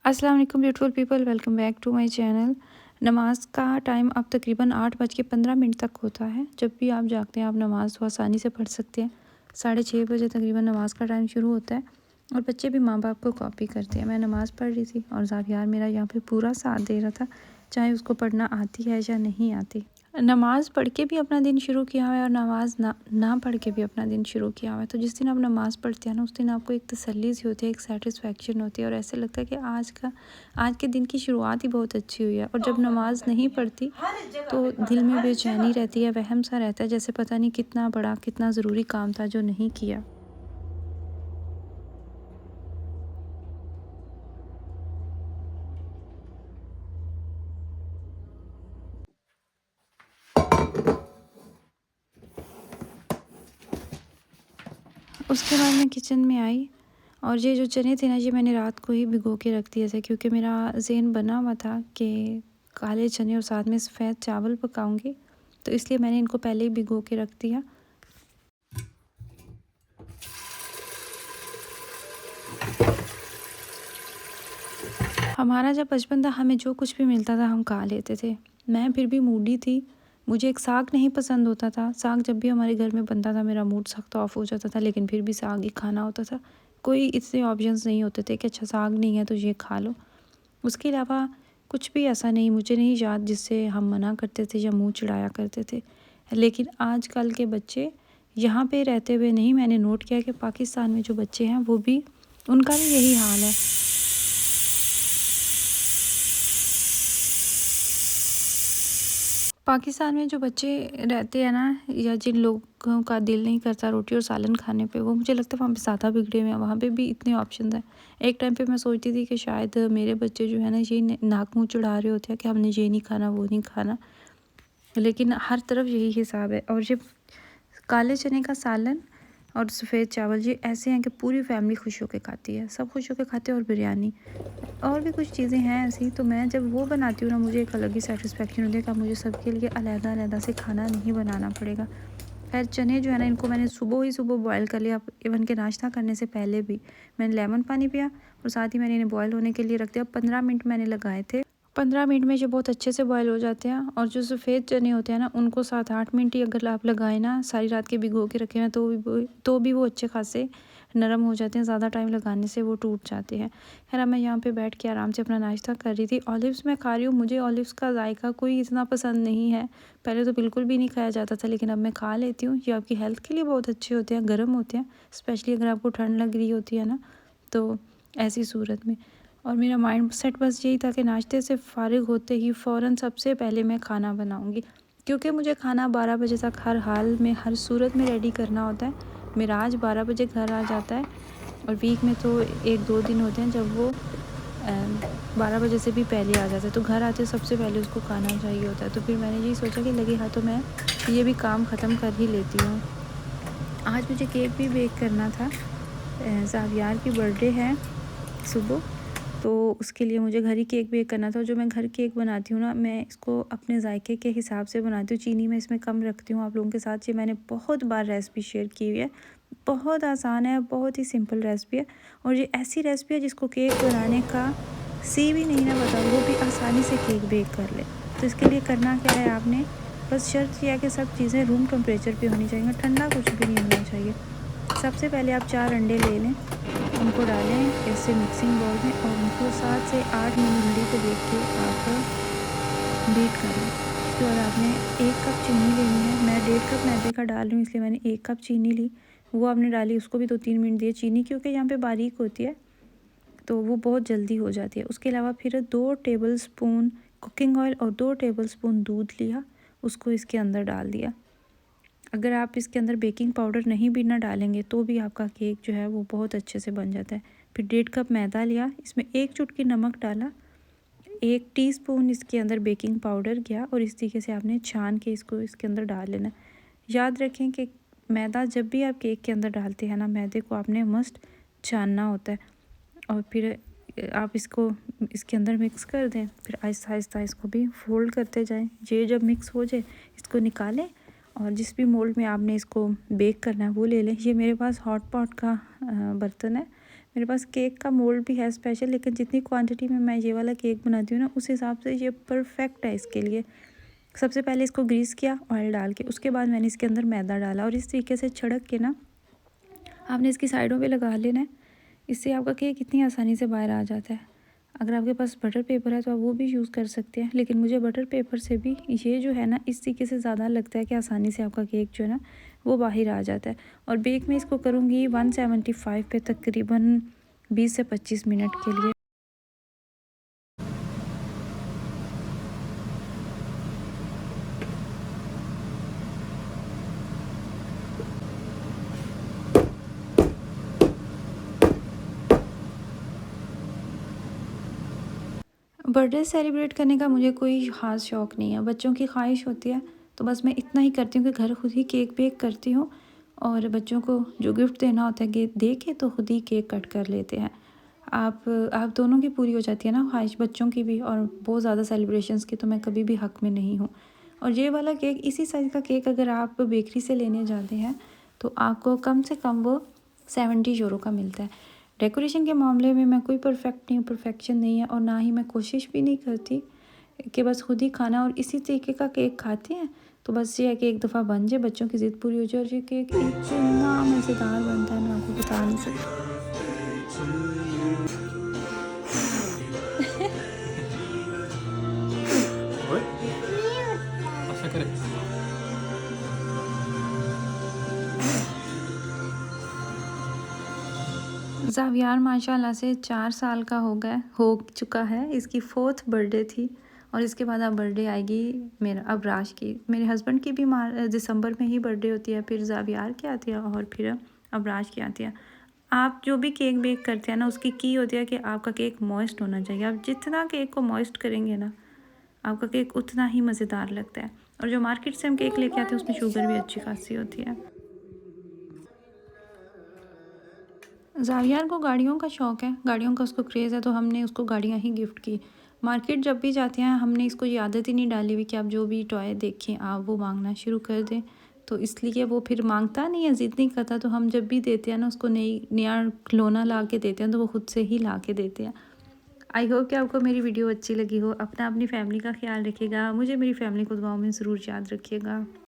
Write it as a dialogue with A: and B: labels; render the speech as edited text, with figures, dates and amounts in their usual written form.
A: अस्सलाम वालेकुम beautiful people, welcome back to my channel. नमाज का टाइम अब तकरीबन 8:15 तक होता है। जब भी आप जागते हैं आप नमाज़ तो आसानी से पढ़ सकते हैं। 6:30 बजे तकरीबन नमाज का टाइम शुरू होता है और बच्चे भी माँ बाप को कॉपी करते हैं। मैं नमाज़ पढ़ रही थी और ज़ावियार मेरा यहाँ पे पूरा साथ दे रहा था, चाहे उसको पढ़ना आती है या नहीं आती। नमाज़ पढ़ के भी अपना दिन शुरू किया हुआ है और नमाज़ ना पढ़ के भी अपना दिन शुरू किया हुआ है। तो जिस दिन आप नमाज़ पढ़ते हैं ना, उस दिन आपको एक तसल्ली सी होती है, एक सेटिस्फेक्शन होती है और ऐसे लगता है कि आज के दिन की शुरुआत ही बहुत अच्छी हुई है। और जब नमाज़ नहीं पढ़ती तो दिल में बेचैनी रहती है, वहम सा रहता है, जैसे पता नहीं कितना बड़ा कितना ज़रूरी काम था जो नहीं किया। उसके बाद मैं किचन में आई और ये जो चने थे ना, ये मैंने रात को ही भिगो के रख दिए थे, क्योंकि मेरा ज़हन बना हुआ था कि काले चने और साथ में सफ़ेद चावल पकाऊंगी, तो इसलिए मैंने इनको पहले ही भिगो के रख दिया। हमारा जब बचपन था, हमें जो कुछ भी मिलता था हम खा लेते थे। मैं फिर भी मूडी थी, मुझे एक साग नहीं पसंद होता था। साग जब भी हमारे घर में बनता था मेरा मूड सख्त ऑफ हो जाता था, लेकिन फिर भी साग ही खाना होता था। कोई इतने ऑप्शंस नहीं होते थे कि अच्छा साग नहीं है तो ये खा लो। उसके अलावा कुछ भी ऐसा नहीं, मुझे नहीं याद जिससे हम मना करते थे या मुंह चिढ़ाया करते थे। लेकिन आजकल के बच्चे, यहाँ पे रहते हुए नहीं, मैंने नोट किया कि पाकिस्तान में जो बच्चे हैं वो भी, उनका भी यही हाल है। पाकिस्तान में जो बच्चे रहते हैं ना, या जिन लोगों का दिल नहीं करता रोटी और सालन खाने पे, वो मुझे लगता है वहाँ पे ज़्यादा बिगड़े हुए हैं। वहाँ पे भी इतने ऑप्शन हैं। एक टाइम पे मैं सोचती थी कि शायद मेरे बच्चे जो है ना, ये नाक मुँह चढ़ा रहे होते हैं कि हमने ये नहीं खाना वो नहीं खाना, लेकिन हर तरफ यही हिसाब है। और ये काले चने का सालन और सफ़ेद चावल, ये ऐसे हैं कि पूरी फैमिली खुश होकर खाती है, सब खुश होकर खाते हैं। और बिरयानी और भी कुछ चीज़ें हैं ऐसी, तो मैं जब वो बनाती हूँ ना, मुझे एक अलग ही सेटिस्फेक्शन होती है कि मुझे सबके लिए अलग-अलग से खाना नहीं बनाना पड़ेगा। खैर चने जो है ना, इनको मैंने सुबह बॉयल कर लिया। इवन के नाश्ता करने से पहले भी मैंने लेमन पानी पिया और साथ ही मैंने इन्हें बॉयल होने के लिए रख दिया। 15 मिनट मैंने लगाए थे। 15 मिनट में ये बहुत अच्छे से बॉयल हो जाते हैं। और जो सफ़ेद चने होते हैं ना, उनको 7-8 मिनट ही अगर आप लगाएं ना, सारी रात के भिगो के रखे हैं, तो भी वो अच्छे खासे नरम हो जाते हैं। ज़्यादा टाइम लगाने से वो टूट जाते हैं। खैर अब मैं यहाँ पे बैठ के आराम से अपना नाश्ता कर रही थी। ऑलिव्स मैं खा रही हूँ। मुझे ऑलिव्स का जायका कोई इतना पसंद नहीं है, पहले तो बिल्कुल भी नहीं खाया जाता था, लेकिन अब मैं खा लेती हूँ। ये आपकी हेल्थ के लिए बहुत अच्छे होते हैं, गर्म होते हैं, स्पेशली अगर आपको ठंड लग रही होती है ना, तो ऐसी सूरत में। और मेरा माइंड सेट बस यही था कि नाश्ते से फ़ारिग होते ही फ़ौरन सबसे पहले मैं खाना बनाऊंगी, क्योंकि मुझे खाना 12 बजे तक हर हाल में हर सूरत में रेडी करना होता है। मेरा आज 12 बजे घर आ जाता है और वीक में तो 1-2 दिन होते हैं जब वो 12 बजे से भी पहले आ जाता है, तो घर आते सबसे पहले उसको खाना चाहिए होता है। तो फिर मैंने यही सोचा कि लगे हाथों मैं ये भी काम ख़त्म कर ही लेती हूँ। आज मुझे केक भी बेक करना था। ज़ावियार की बर्थडे है सुबह, तो उसके लिए मुझे घर ही केक बेक करना था। और जो मैं घर केक बनाती हूँ ना, मैं इसको अपने जायके के हिसाब से बनाती हूँ। चीनी मैं इसमें कम रखती हूँ। आप लोगों के साथ ये मैंने बहुत बार रेसिपी शेयर की हुई है। बहुत आसान है, बहुत ही सिंपल रेसिपी है। और ये ऐसी रेसिपी है जिसको केक बनाने का सी भी नहीं ना पता, वो भी आसानी से केक बेक कर ले। तो इसके लिए करना क्या है, आपने बस शर्त यह है कि सब चीज़ें रूम टेम्परेचर पे होनी चाहिए, ठंडा कुछ भी नहीं होना चाहिए। सबसे पहले आप 4 अंडे ले लें, उनको डालें ऐसे मिक्सिंग बाउल में और उनको 7 से 8 मिनट घड़ी पे देख के आप बीट करें। उसके बाद आपने 1 कप चीनी लेनी है। मैं 1.5 कप मैदे का डाल रही हूँ, इसलिए मैंने 1 कप चीनी ली। वो आपने डाली, उसको भी 2-3 मिनट दिए। चीनी क्योंकि यहाँ पे बारीक होती है तो वो बहुत जल्दी हो जाती है। उसके अलावा फिर 2 टेबल स्पून कुकिंग ऑयल और 2 टेबल स्पून दूध लिया, उसको इसके अंदर डाल दिया। अगर आप इसके अंदर बेकिंग पाउडर नहीं भी ना डालेंगे तो भी आपका केक जो है वो बहुत अच्छे से बन जाता है। फिर 1.5 कप मैदा लिया, इसमें 1 चुटकी नमक डाला, 1 टीस्पून इसके अंदर बेकिंग पाउडर गया और इस तरीके से आपने छान के इसको इसके अंदर डाल लेना। याद रखें कि मैदा जब भी आप केक के अंदर डालते हैं ना, मैदे को आपने मस्ट छानना होता है। और फिर आप इसको इसके अंदर मिक्स कर दें, फिर आहिस्ता आहिस्ता इसको भी फोल्ड करते जाएं। ये जब मिक्स हो जाए इसको निकालें और जिस भी मोल्ड में आपने इसको बेक करना है वो ले लें। ये मेरे पास हॉट पॉट का बर्तन है, मेरे पास केक का मोल्ड भी है स्पेशल, लेकिन जितनी क्वांटिटी में मैं ये वाला केक बनाती हूँ ना, उस हिसाब से ये परफेक्ट है इसके लिए। सबसे पहले इसको ग्रीस किया ऑयल डाल के, उसके बाद मैंने इसके अंदर मैदा डाला और इस तरीके से छिड़क के ना आपने इसकी साइडों पे लगा लेना है। इससे आपका केक इतनी आसानी से बाहर आ जाता है। अगर आपके पास बटर पेपर है तो आप वो भी यूज़ कर सकते हैं, लेकिन मुझे बटर पेपर से भी ये जो है ना इस तरीके से ज़्यादा लगता है कि आसानी से आपका केक जो है ना वो बाहर आ जाता है। और बेक मैं इसको करूँगी 175 पे तकरीबन 20 से 25 मिनट के लिए। बर्थडे सेलिब्रेट करने का मुझे कोई ख़ास शौक़ नहीं है, बच्चों की ख्वाहिश होती है तो बस मैं इतना ही करती हूँ कि घर खुद ही केक बेक करती हूँ और बच्चों को जो गिफ्ट देना होता है दे के तो खुद ही केक कट कर लेते हैं। आप दोनों की पूरी हो जाती है ना ख्वाहिश, बच्चों की भी और बहुत ज़्यादा सेलिब्रेशंस की तो मैं कभी भी हक़ में नहीं हूँ। और ये वाला केक, इसी साइज़ का केक अगर आप बेकरी से लेने जाते हैं तो आपको कम से कम वो 70 यूरो का मिलता है। डेकोरेशन के मामले में मैं कोई परफेक्शन नहीं है और ना ही मैं कोशिश भी नहीं करती कि बस खुद ही खाना और इसी तरीके का केक खाते हैं। तो बस ये है कि एक दफ़ा बन जाए, बच्चों की ज़िद पूरी हो जाए और ये केक इतना मज़ेदार बनता है मैं आपको बता नहीं सकती।
B: Ouais, अच्छा करे।
A: ज़ावियार माशाल्लाह से 4 साल का हो चुका है, इसकी 4th बर्थडे थी और इसके बाद अब बर्थडे आएगी मेरा अबराश की। मेरे हस्बैंड की भी दिसंबर में ही बर्थडे होती है, फिर ज़ावियार की आती है और फिर अबराश की आती है। आप जो भी केक बेक करते हैं ना उसकी की होती है कि आपका केक मॉइस्ट होना चाहिए। आप जितना केक को मॉइस्ट करेंगे ना आपका केक उतना ही मज़ेदार लगता है। और जो मार्केट से हम केक लेके आते हैं उसमें शुगर भी अच्छी खासी होती है। ज़ावियार को गाड़ियों का शौक़ है, गाड़ियों का उसको क्रेज़ है तो हमने उसको गाड़ियाँ ही गिफ्ट की। मार्केट जब भी जाते हैं हमने इसको ये आदत ही नहीं डाली हुई कि आप जो भी टॉय देखें आप वो मांगना शुरू कर दें। तो इसलिए वो फिर मांगता नहीं है, ज़िद नहीं करता, तो हम जब भी देते हैं ना उसको नया खिलौना ला के देते हैं तो वो खुद से ही ला के देते हैं। आई होप कि आपको मेरी वीडियो अच्छी लगी हो। अपनी फैमिली का ख्याल रखिएगा। मुझे मेरी फैमिली को दुआओं में ज़रूर याद रखिएगा।